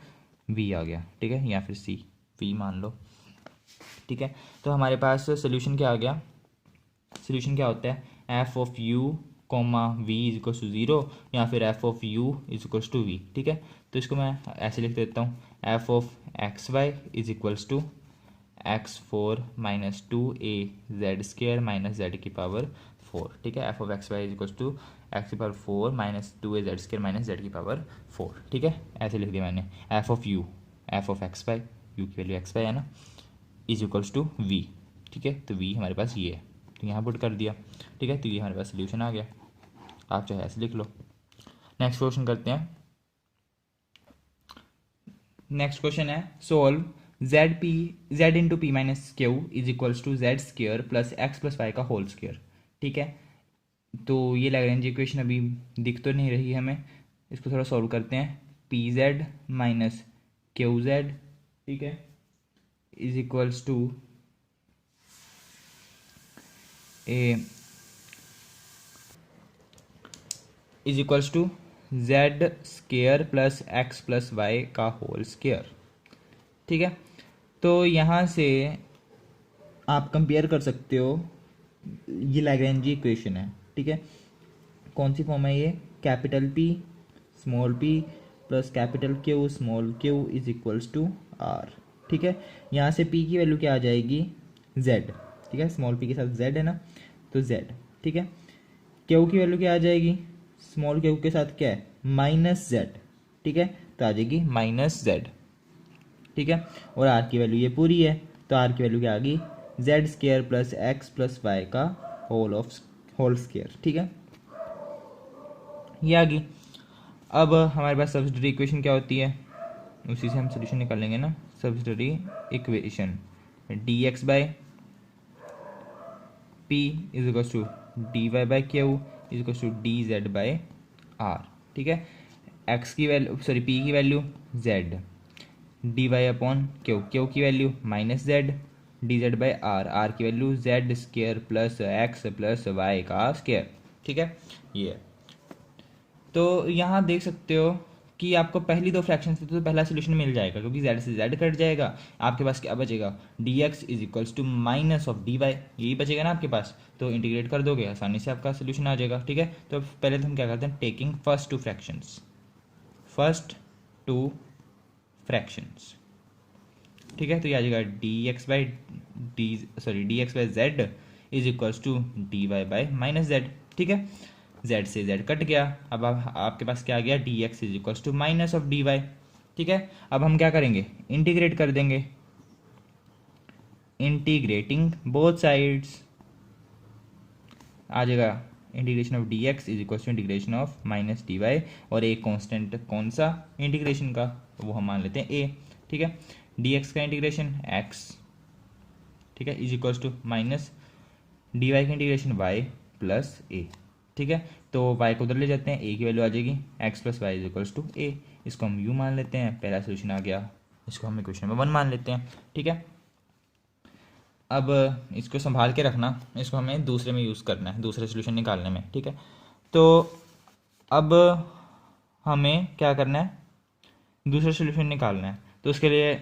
V आ गया, ठीक है, या फिर सी, वी मान लो, ठीक है। तो हमारे पास सोल्यूशन क्या आ गया, सोल्यूशन क्या होता है, f of u comma v is equals to 0 या फिर f of u is equals to v, ठीक है। तो इसको मैं ऐसे लिख देता हूँ, f of x Y is equals to x 4 minus 2 a Z square minus z की पावर 4, ठीक है। F of x Y is equals to x की power 4 minus 2 a Z square minus z की पावर 4, ठीक है, ऐसे लिख दिया मैंने। F of u, f of x y, u की वैल्यू एक्स वाई है ना, इज इक्वल्स टू वी, ठीक है, तो वी हमारे पास ये है, तो यहाँ पुट कर दिया, ठीक है, तो ये हमारे पास सोल्यूशन आ गया। आप चाहे ऐसे लिख लो। नेक्स्ट क्वेश्चन करते हैं। नेक्स्ट क्वेश्चन है, solve z into p minus q is equals to z square plus x plus y का होल स्क्र, ठीक है। तो ये लैग्रेंज इक्वेशन अभी दिख तो नहीं रही हमें, इसको थोड़ा सॉल्व करते हैं। P z minus q z, ठीक है, is equals to a is equals to z square plus x plus y का होल स्क्र, ठीक है। तो यहाँ से आप कंपेयर कर सकते हो, ये लैग्रेंजी इक्वेशन है, ठीक है। कौन सी फॉर्म है ये, capital p small p plus capital q small Q is equals to are, ठीक है। यहाँ से पी की वैल्यू क्या आ जाएगी, जेड, ठीक है, स्मॉल पी के साथ जेड है ना, तो जेड, ठीक है। क्यू की वैल्यू क्या आ जाएगी, स्मॉल क्यू के साथ क्या है, माइनस जेड, ठीक है, तो आ जाएगी माइनस जेड, ठीक है। और आर की वैल्यू ये पूरी है, तो आर की वैल्यू क्या आ गई, z square plus x plus y का होल स्क्र, ठीक है, ये आ गई। अब हमारे पास सब्सिडियरी इक्वेशन क्या होती है, उसी से हम सोल्यूशन निकालेंगे ना। Subsidiary equation d x by p is equal to D Y by q is equal to d Z by r, ठीक है। एक्स की वैल्यू सॉरी पी की value z, d Y upon q, q की value minus z, d Z by r, r की value z square plus x plus y का square, ठीक है, ये है। तो यहाँ देख सकते हो कि आपको पहली दो फ्रैक्शन से तो पहला सोल्यूशन मिल जाएगा, क्योंकि जेड से जेड कट जाएगा, आपके पास क्या बचेगा, d x is equals to minus of d y, यही बचेगा ना आपके पास, तो इंटीग्रेट कर दोगे आसानी से आपका सोल्यूशन आ जाएगा, ठीक है। तो पहले तो हम क्या करते हैं, टेकिंग फर्स्ट टू फ्रैक्शंस, ठीक है, तो ये आ जाएगा D x by z is equals to D Y by minus z, ठीक है। जेड से जेड कट गया, अब आपके पास क्या आ गया, d x is equals to minus of d y, ठीक है। अब हम क्या करेंगे, इंटीग्रेट कर देंगे, इंटीग्रेटिंग बोथ साइड्स आ जाएगा, integration of d x is equals to integration of minus d y, और एक कांस्टेंट कौन सा इंटीग्रेशन का, वो हम मान लेते हैं ए, ठीक है। डी एक्स का इंटीग्रेशन एक्स, ठीक है, is equals to minus d y का इंटीग्रेशन वाई प्लस ए, ठीक है। तो y को उधर ले जाते हैं, a की वैल्यू आ जाएगी x plus y is equals to a, इसको हम u मान लेते हैं, पहला सोल्यूशन आ गया, इसको हम इक्वेशन नंबर 1 मान लेते हैं, ठीक है। अब इसको संभाल के रखना, इसको हमें दूसरे में यूज़ करना है, दूसरे सोल्यूशन निकालने में, ठीक है। तो अब हमें क्या करना है, दूसरा सोल्यूशन निकालना है, तो उसके लिए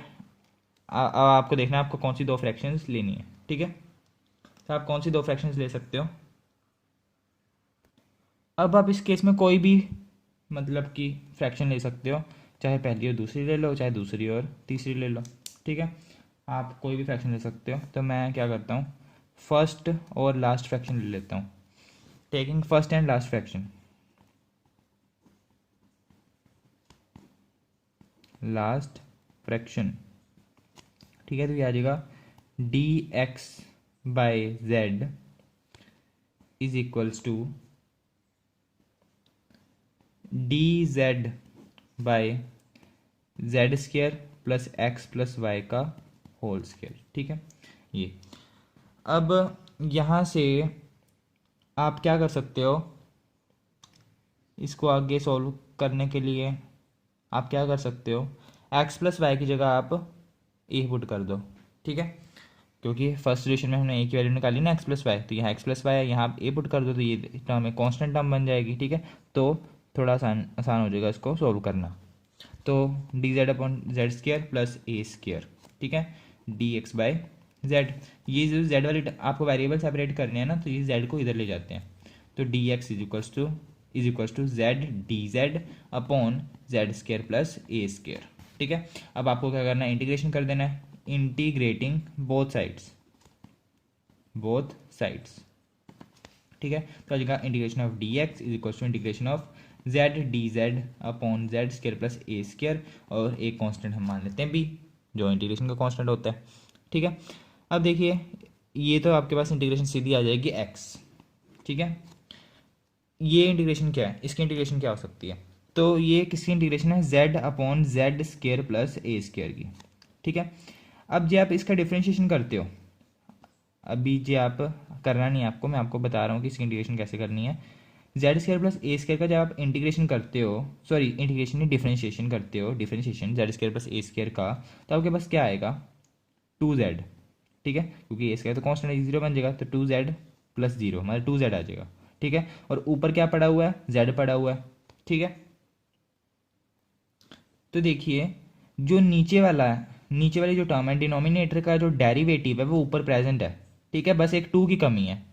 आपको देखना है आपको कौन सी दो फ्रैक्शंस लेनी है, ठीक है। तो आप कौन सी दो फ्रैक्शंस ले सकते हो, अब आप इस केस में कोई भी मतलब कि फ्रैक्शन ले सकते हो, चाहे पहली और दूसरी ले लो, चाहे दूसरी और तीसरी ले लो, ठीक है, आप कोई भी फ्रैक्शन ले सकते हो। तो मैं क्या करता हूँ, फर्स्ट और लास्ट फ्रैक्शन ले लेता हूँ, taking first and last fraction, last fraction, ठीक है। तो ये आ जाएगा D x by z is equals to d Z by z square plus x plus y का होल स्केयर, ठीक है। ये अब यहाँ से आप क्या कर सकते हो, इसको आगे सॉल्व करने के लिए आप क्या कर सकते हो, एक्स प्लस वाई की जगह आप ए पुट कर दो, ठीक है। क्योंकि फर्स्ट सोल्यूशन में हमने ए की वैल्यू निकाली ना एक्स प्लस वाई, तो यहाँ एक्स प्लस वाई है, यहाँ आप ए पुट कर दो तो ये टर्म है कॉन्स्टेंट टर्म बन जाएगी, ठीक है। तो थोड़ा आसान आसान हो जाएगा इसको सॉल्व करना। तो d z upon z square plus a square, ठीक है, डी एक्स बाई जेड। ये जो जेड वाली आपको वेरिएबल सेपरेट करने हैं ना, तो ये जेड को इधर ले जाते हैं, तो d x is equals to z d z upon z square plus a square, ठीक है। अब आपको क्या करना है, इंटीग्रेशन कर देना है, इंटीग्रेटिंग बोथ साइड्स, ठीक है। तो आ जाएगा integration of d x is equals to integration of z d z upon z square plus a square, और एक कांस्टेंट हम मान लेते हैं बी, जो इंटीग्रेशन का कांस्टेंट होता है, ठीक है। अब देखिए ये तो आपके पास इंटीग्रेशन सीधी आ जाएगी एक्स, ठीक है। ये इंटीग्रेशन क्या है, इसकी इंटीग्रेशन क्या हो सकती है, तो ये किसकी इंटीग्रेशन है, z upon z square plus a square की, ठीक है। अब जो आप इसका डिफ्रेंशिएशन करते हो, अभी जो आप करना नहीं है आपको, मैं आपको बता रहा हूँ कि इसकी इंटीग्रेशन कैसे करनी है। Z square plus a square का जब आप इंटीग्रेशन करते हो, सॉरी इंटीग्रेशन नहीं डिफ्रेंशिएशन करते हो, differentiation z square plus a square का, तो आपके पास क्या आएगा, 2z, ठीक है, क्योंकि ए स्केयर तो कॉन्स्टेंट है, जीरो बन जाएगा, तो 2z प्लस जीरो मतलब 2z आ जाएगा, ठीक है। और ऊपर क्या पड़ा हुआ है, z पड़ा हुआ है, ठीक है। तो देखिए जो नीचे वाली जो टर्म है, डिनोमिनेटर का जो डेरिवेटिव है वो ऊपर प्रेजेंट है, ठीक है, बस एक 2 की कमी है,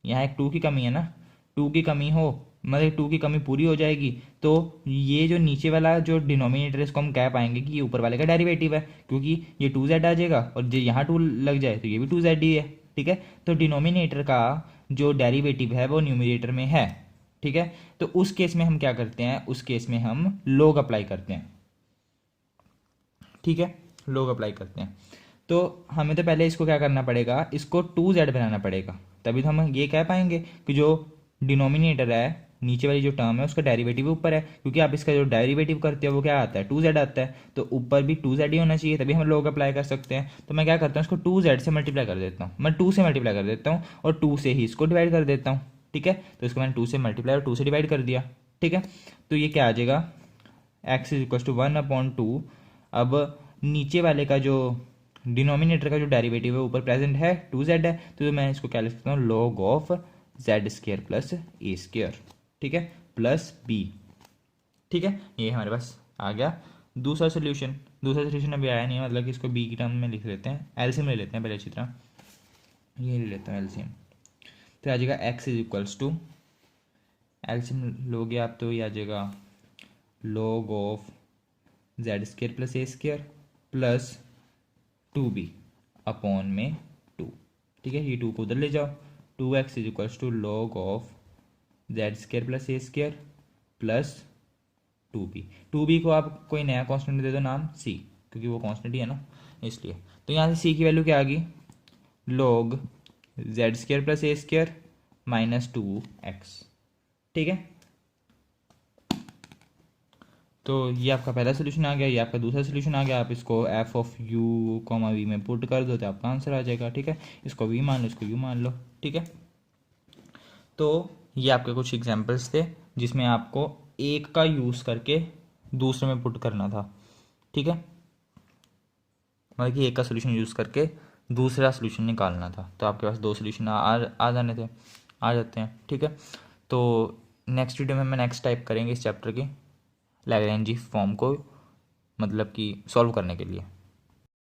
यहाँ एक 2 की कमी है ना, 2 की कमी हो मतलब 2 की कमी पूरी हो जाएगी, तो ये जो नीचे वाला जो डिनोमिनेटर है इसको हम कह पाएंगे कि ये ऊपर वाले का डेरिवेटिव है, क्योंकि ये 2z आ जाएगा और जो यहाँ 2 लग जाए तो ये भी 2z ही है, ठीक है। तो डिनोमिनेटर का जो डेरिवेटिव है वो न्यूमरेटर में है, ठीक है। तो उस केस में हम क्या करते हैं, उस केस में हम लॉग अप्लाई करते हैं, ठीक है, लॉग अप्लाई करते हैं। तो हमें तो पहले इसको क्या करना पड़ेगा, इसको 2z बनाना पड़ेगा, तभी तो हम ये कह पाएंगे कि जो डिनोमिनेटर है नीचे वाली जो टर्म है उसका डेरिवेटिव ऊपर है, क्योंकि आप इसका जो डेरिवेटिव करते हो वो क्या आता है, 2z आता है, तो ऊपर भी 2z ही होना चाहिए, तभी हम लॉग अप्लाई कर सकते हैं। तो मैं क्या करता हूँ, इसको 2z से मल्टीप्लाई कर देता हूँ, मैं 2 से मल्टीप्लाई कर देता हूँ और 2 से ही इसको डिवाइड कर देता हूँ, ठीक है। तो इसको मैंने 2 से मल्टीप्लाई और 2 से डिवाइड कर दिया, ठीक है। तो ये क्या आ जाएगा, x इज इक्वल टू 1/2। अब नीचे वाले का जो डिनोमिनेटर का जो डेरिवेटिव है ऊपर प्रेजेंट है 2z है, तो मैं इसको क्या लिख सकता हूँ, log of z square plus a square, ठीक है, प्लस बी, ठीक है। ये हमारे पास आ गया दूसरा सोल्यूशन अभी आया नहीं है, मतलब कि इसको बी की टर्म में लिख लेते हैं, एलसीएम ले लेते हैं पहले अच्छी तरह, ये ले लेता हूँ एलसीएम। तो आ जाएगा x is equals to, LCM लोगे आप तो ये आ जाएगा log of z square plus a square plus 2b upon में 2, ठीक है। ये 2 को उधर ले जाओ, 2x is equals to log of z square plus a square plus 2b को आप कोई नया कांस्टेंट दे दो नाम c, क्योंकि वो कांस्टेंट ही है ना इसलिए। तो यहाँ से c की वैल्यू क्या आ गई, log Z square plus a square minus 2x, ठीक है। तो ये आपका पहला सोल्यूशन आ गया, ये आपका दूसरा सोल्यूशन आ गया। आप इसको f of u comma v में पुट कर दो तो आपका आंसर आ जाएगा, ठीक है। इसको वी मान लो, इसको यू मान लो, ठीक है। तो ये आपके कुछ एग्जांपल्स थे जिसमें आपको एक का यूज़ करके दूसरे में पुट करना था, ठीक है, मतलब कि एक का सोल्यूशन यूज़ करके दूसरा सोल्यूशन निकालना था। तो आपके पास 2 सोल्यूशन आ जाते हैं, ठीक है। तो नेक्स्ट वीडियो में मैं नेक्स्ट टाइप करेंगे इस चैप्टर की लैग्रेंजी फॉर्म को, मतलब कि सॉल्व करने के लिए।